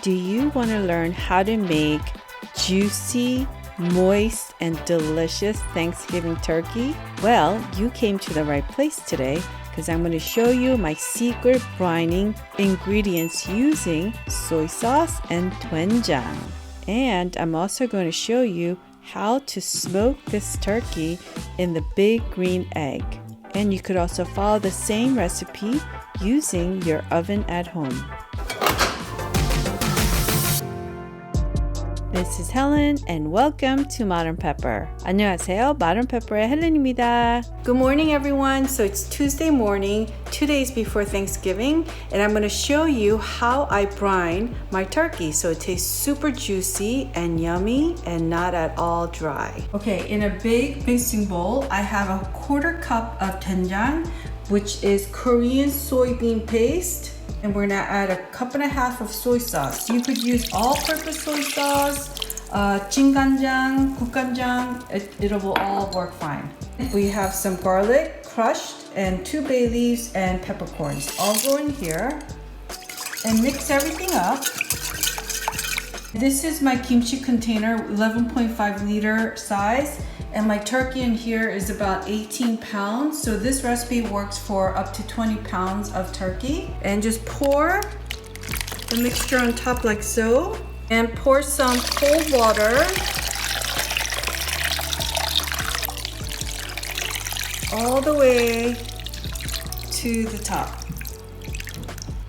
Do you want to learn how to make juicy, moist, and delicious Thanksgiving turkey? Well, you came to the right place today because I'm going to show you my secret brining ingredients using soy sauce and doenjang. And I'm also going to show you how to smoke this turkey in the big green egg. And you could also follow the same recipe using your oven at home. This is Helen and welcome to Modern Pepper. 안녕하세요. Modern Pepper의 Helen입니다. Good morning everyone. So it's Tuesday morning, 2 days before Thanksgiving, and I'm going to show you how I brine my turkey so it tastes super juicy and yummy and not at all dry. Okay, in a big mixing bowl, I have a 1/4 cup of doenjang, which is Korean soybean paste. And we're gonna add 1.5 cups of soy sauce. You could use all-purpose soy sauce, GanJang, GoChuJang. It will all work fine. We have some garlic crushed and 2 bay leaves and peppercorns. All go in here and mix everything up. This is my kimchi container, 11.5 liter size. And my turkey in here is about 18 pounds. So this recipe works for up to 20 pounds of turkey. And just pour the mixture on top like so. And pour some cold water. All the way to the top.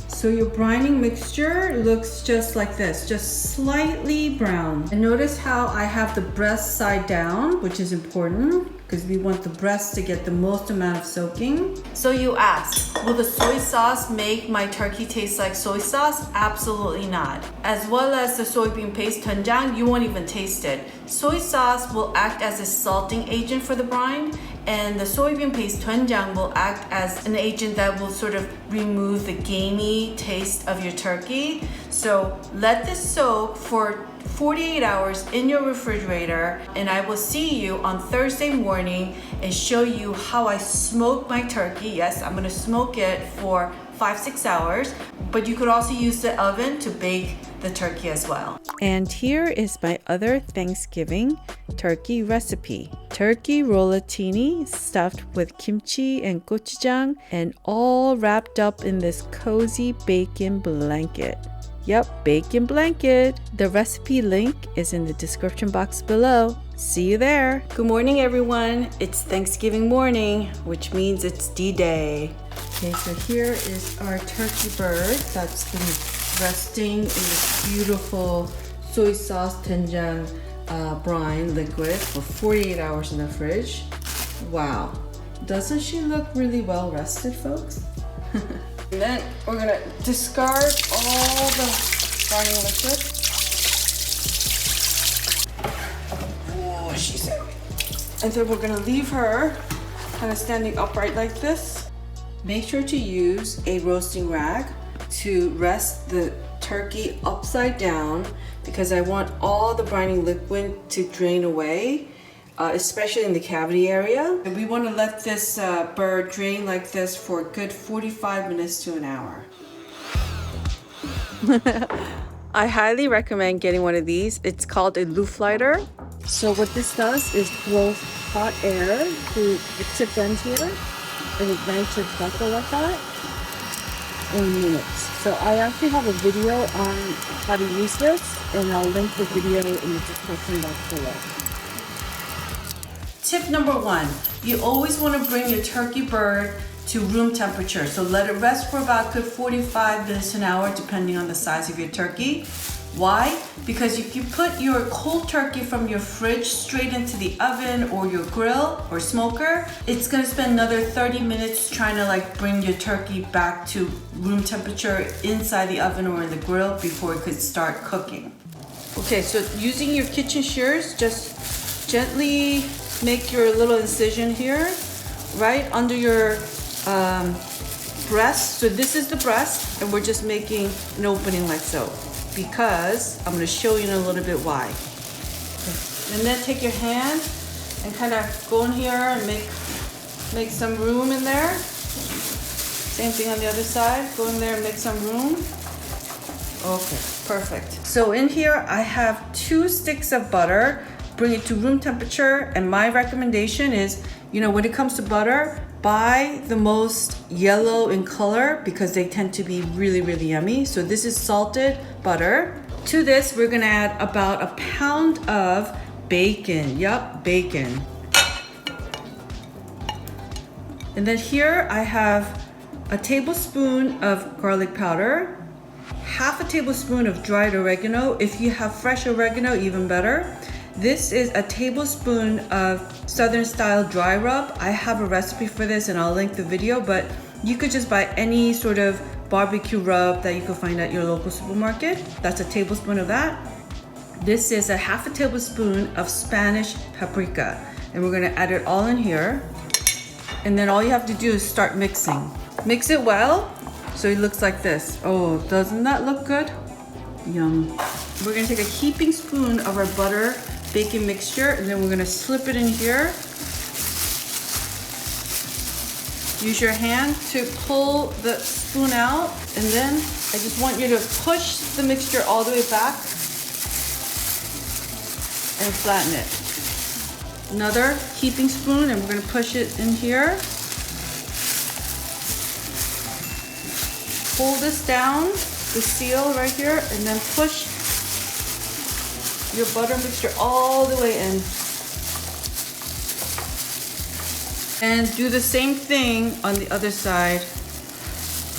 So your brining mixture looks just like this, just slightly brown. And notice how I have the breast side down, which is important because we want the breast to get the most amount of soaking. So you ask, will the soy sauce make my turkey taste like soy sauce? Absolutely not. As well as the soybean paste doenjang, you won't even taste it. Soy sauce will act as a salting agent for the brine, and the soybean paste doenjang will act as an agent that will sort of remove the gamey taste of your turkey. So let this soak for 48 hours in your refrigerator, and I will see you on Thursday morning and show you how I smoke my turkey. Yes, I'm gonna smoke it for 5-6 hours, but you could also use the oven to bake the turkey as well. And here is my other Thanksgiving turkey recipe. Turkey rollatini stuffed with kimchi and gochujang and all wrapped up in this cozy bacon blanket. Yep, bacon blanket. The recipe link is in the description box below. See you there. Good morning, everyone. It's Thanksgiving morning, which means it's D-Day. Okay, so here is our turkey bird that's been resting in this beautiful soy sauce doenjang brine liquid for 48 hours in the fridge. Wow, doesn't she look really well rested, folks? And then we're gonna discard all the brining liquid. Oh, she's heavy. And then we're gonna leave her kind of standing upright like this. Make sure to use a roasting rag to rest the turkey upside down because I want all the brining liquid to drain away, especially in the cavity area. And we want to let this bird drain like this for a good 45 minutes to an hour. I highly recommend getting one of these. It's called a loop lighter. So what this does is blow hot air to the tip end here, and it ignites your vessel like that in minutes. So I actually have a video on how to use this, and I'll link the video in the description box below. Tip number 1, you always want to bring your turkey bird to room temperature. So let it rest for about good 45 minutes to an hour, depending on the size of your turkey. Why? Because if you put your cold turkey from your fridge straight into the oven or your grill or smoker, it's gonna spend another 30 minutes trying to bring your turkey back to room temperature inside the oven or in the grill before it could start cooking. Okay, so using your kitchen shears, just gently make your little incision here, right under your breast. So this is the breast, and we're just making an opening like so, because I'm going to show you in a little bit why. Okay. And then take your hand and kind of go in here and make some room in there. Same thing on the other side. Go in there and make some room. Okay, perfect. So in here, I have 2 sticks of butter. Bring it to room temperature. And my recommendation is, you know, when it comes to butter, buy the most yellow in color because they tend to be really, really yummy. So this is salted butter. To this, we're gonna add about a pound of bacon. Yup, bacon. And then here I have a tablespoon of garlic powder, half a tablespoon of dried oregano. If you have fresh oregano, even better. This is a tablespoon of Southern style dry rub. I have a recipe for this and I'll link the video, but you could just buy any sort of barbecue rub that you can find at your local supermarket. That's a tablespoon of that. This is a half a tablespoon of Spanish paprika. And we're gonna add it all in here. And then all you have to do is start mixing. Mix it well, so it looks like this. Oh, doesn't that look good? Yum. We're gonna take a heaping spoon of our butter bacon mixture, and then we're gonna slip it in here. Use your hand to pull the spoon out, and then I just want you to push the mixture all the way back and flatten it. Another heaping spoon, and we're gonna push it in here. Pull this down, the seal right here, and then push your butter mixture all the way in. And do the same thing on the other side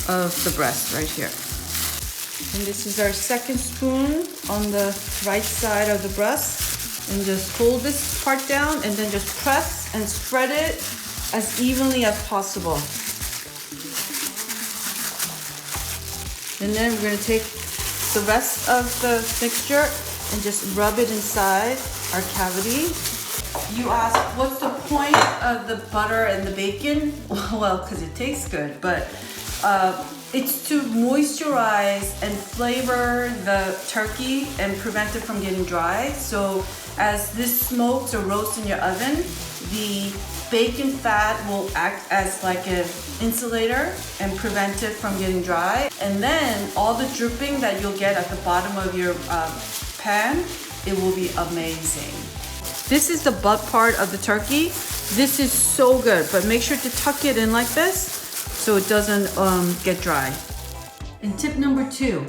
of the breast right here. And this is our second spoon on the right side of the breast. And just hold this part down and then just press and spread it as evenly as possible. And then we're gonna take the rest of the mixture and just rub it inside our cavity. You ask, what's the point of the butter and the bacon? Well, because it tastes good, but it's to moisturize and flavor the turkey and prevent it from getting dry. So as this smokes or roasts in your oven, the bacon fat will act as like an insulator and prevent it from getting dry. And then all the dripping that you'll get at the bottom of your pan, it will be amazing. This is the butt part of the turkey. This is so good, but make sure to tuck it in like this so it doesn't get dry. And tip number 2,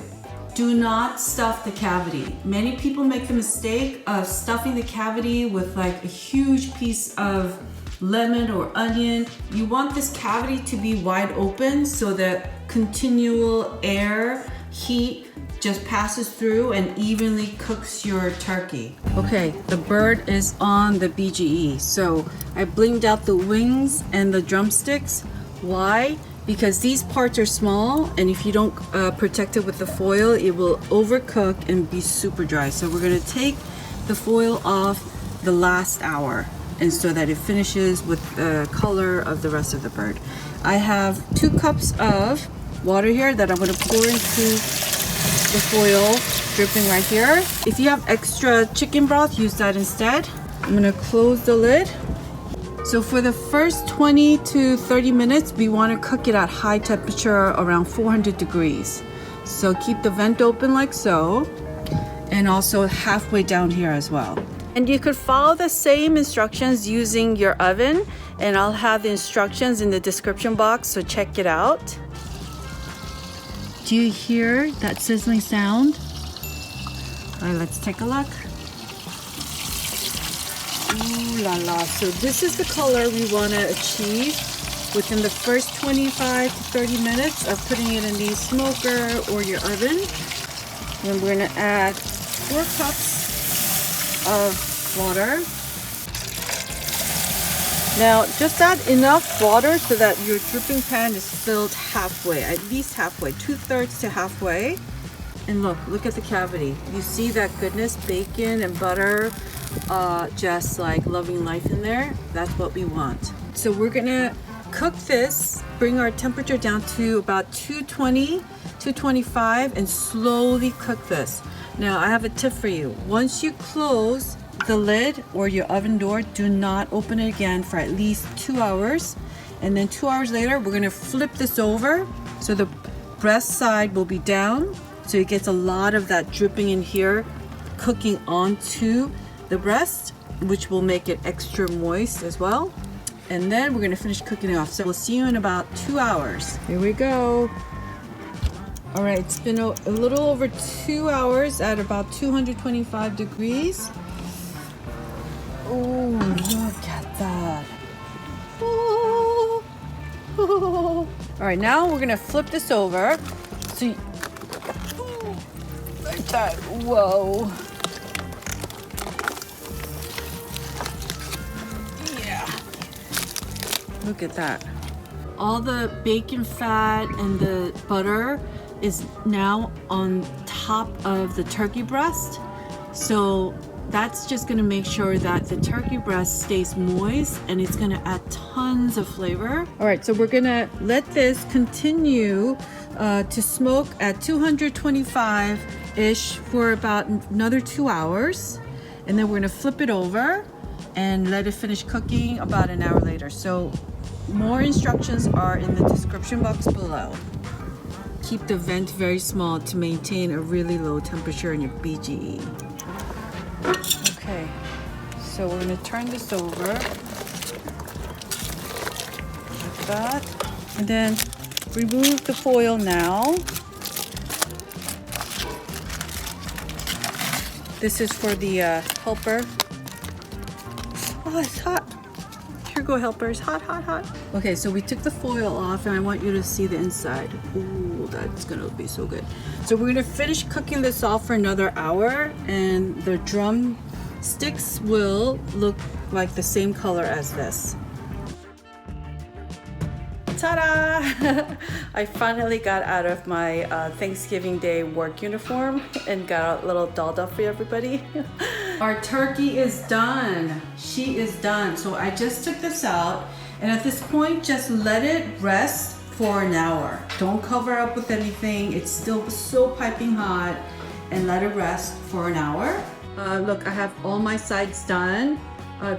do not stuff the cavity. Many people make the mistake of stuffing the cavity with like a huge piece of lemon or onion. You want this cavity to be wide open so that continual air, heat just passes through and evenly cooks your turkey. Okay, the bird is on the BGE. So I blinged out the wings and the drumsticks. Why? Because these parts are small, and if you don't protect it with the foil, it will overcook and be super dry. So we're gonna take the foil off the last hour, and so that it finishes with the color of the rest of the bird. I have 2 cups of water here that I'm gonna pour into the foil, dripping right here. If you have extra chicken broth, use that instead. I'm gonna close the lid. So for the first 20 to 30 minutes, we want to cook it at high temperature around 400 degrees. So keep the vent open like so, and also halfway down here as well. And you could follow the same instructions using your oven, and I'll have the instructions in the description box, so check it out. Do you hear that sizzling sound? All right, let's take a look. Ooh la la. So this is the color we want to achieve within the first 25 to 30 minutes of putting it in the smoker or your oven. And we're going to add 4 cups of water. Now just add enough water so that your dripping pan is filled halfway, at least halfway, 2/3 to halfway. And look at the cavity. You see that goodness, bacon and butter, just like loving life in there. That's what we want. So we're gonna cook this, bring our temperature down to about 220, 225, and slowly cook this. Now I have a tip for you. Once you close the lid or your oven door, do not open it again for at least 2 hours. And then 2 hours later, we're gonna flip this over so the breast side will be down So it gets a lot of that dripping in here, cooking onto the breast, which will make it extra moist as well. And then we're gonna finish cooking it off. So we'll see you in about 2 hours. Here we go. All right, it's been a little over 2 hours at about 225 degrees. Oh, look at that. Oh. All right, now we're gonna flip this over. So, like that, whoa. Yeah. Look at that. All the bacon fat and the butter is now on top of the turkey breast. So that's just gonna make sure that the turkey breast stays moist, and it's gonna add tons of flavor. All right, so we're gonna let this continue to smoke at 225-ish for about another 2 hours. And then we're gonna flip it over and let it finish cooking about an hour later. So more instructions are in the description box below. Keep the vent very small to maintain a really low temperature in your BGE. Okay, so we're gonna turn this over like that, and then remove the foil now. This is for the helper. Oh, it's hot. Here go helpers, hot, hot, hot. Okay, so we took the foil off, and I want you to see the inside. Ooh, that's gonna be so good. So we're gonna finish cooking this off for another hour, and the drum sticks will look like the same color as this. Ta-da! I finally got out of my Thanksgiving Day work uniform and got a little dolled up for everybody. Our turkey is done. She is done. So I just took this out, and at this point, just let it rest for an hour. Don't cover up with anything. It's still so piping hot, and let it rest for an hour. Look, I have all my sides done.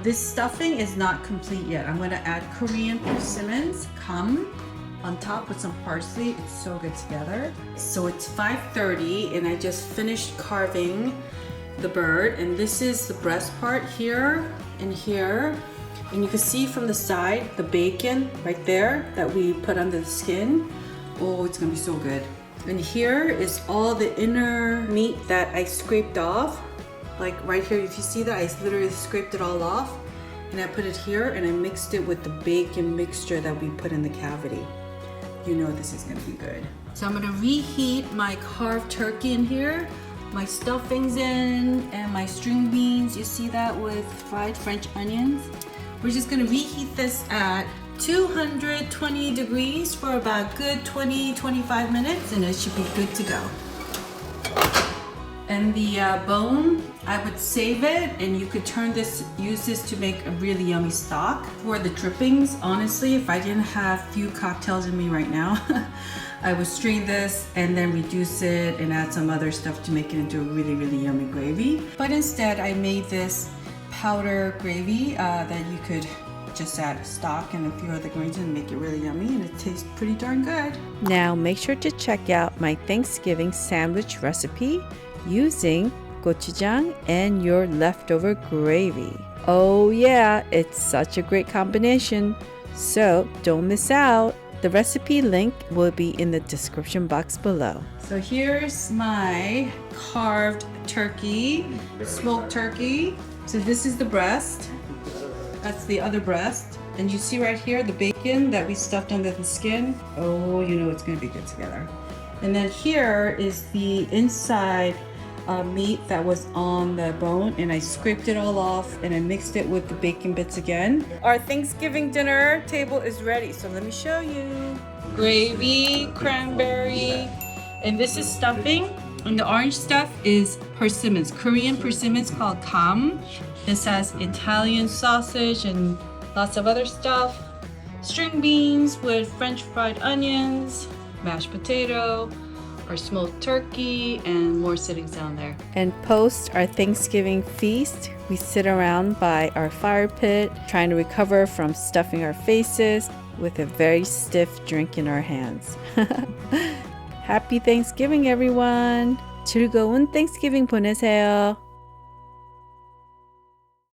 This stuffing is not complete yet. I'm gonna add Korean persimmons, come on top with some parsley. It's so good together. So it's 5:30, and I just finished carving the bird, and this is the breast part here and here. And you can see from the side, the bacon right there that we put under the skin. Oh, it's gonna be so good. And here is all the inner meat that I scraped off. Like right here, if you see that, I literally scraped it all off, and I put it here, and I mixed it with the bacon mixture that we put in the cavity. You know this is gonna be good. So I'm gonna reheat my carved turkey in here, my stuffings in, and my string beans. You see that with fried French onions? We're just gonna reheat this at 220 degrees for about a good 20-25 minutes, and it should be good to go. And the bone, I would save it, and you could use this to make a really yummy stock. For the drippings, honestly, if I didn't have a few cocktails in me right now, I would strain this and then reduce it and add some other stuff to make it into a really, really yummy gravy. But instead, I made this powder gravy that you could just add stock and a few other grains and make it really yummy, and it tastes pretty darn good. Now make sure to check out my Thanksgiving sandwich recipe using gochujang and your leftover gravy. Oh yeah, it's such a great combination, so don't miss out. The recipe link will be in the description box below. So here's my carved turkey, smoked turkey. So this is the breast, that's the other breast, and you see right here the bacon that we stuffed under the skin. Oh, you know it's gonna be good together. And then here is the inside meat that was on the bone, and I scraped it all off, and I mixed it with the bacon bits again. Our Thanksgiving dinner table is ready, so let me show you. Gravy, cranberry, and this is stuffing, and the orange stuff is persimmons, Korean persimmons called kam. This has Italian sausage and lots of other stuff. String beans with French fried onions, mashed potato, our smoked turkey, and more sitting down there. And post our Thanksgiving feast, we sit around by our fire pit trying to recover from stuffing our faces with a very stiff drink in our hands. Happy Thanksgiving, everyone. 즐거운 Thanksgiving 보내세요.